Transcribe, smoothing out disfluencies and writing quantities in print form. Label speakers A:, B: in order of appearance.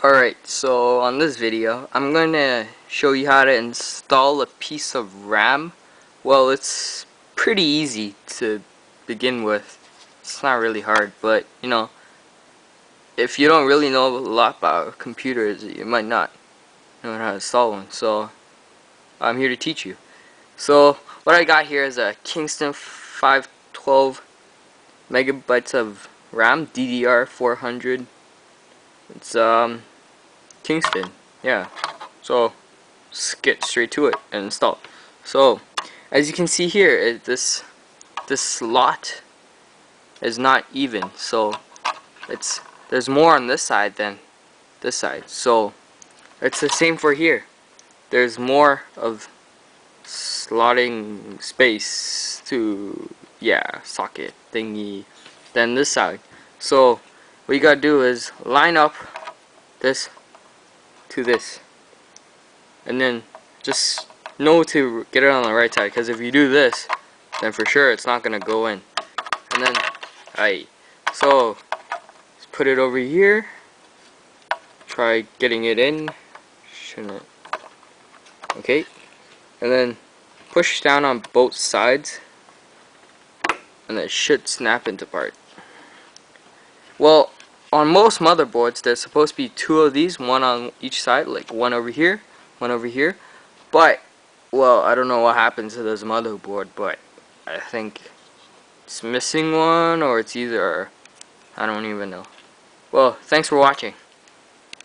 A: Alright, so on this video, I'm going to show you how to install a piece of RAM. Well, it's pretty easy to begin with. It's not really hard, but, you know, if you don't really know a lot about computers, you might not know how to install one. So, I'm here to teach you. So, what I got here is a Kingston 512 megabytes of RAM, DDR 400. It's, Kingston, yeah. So let's get straight to it and install. So as you can see here, this slot is not even. So there's more on this side than this side. So it's the same for here. There's more of slotting space to socket thingy than this side. So what you gotta do is line up this to this, and then just know to get it on the right side, because if you do this, then for sure it's not gonna go in. And then so just put it over here, try getting it in, shouldn't it? Okay, and then push down on both sides and it should snap into part. Well, on most motherboards there's supposed to be two of these, one on each side, like one over here, but well, I don't know what happens to this motherboard, but I think it's missing one, or it's either, I don't even know. Well, thanks for watching.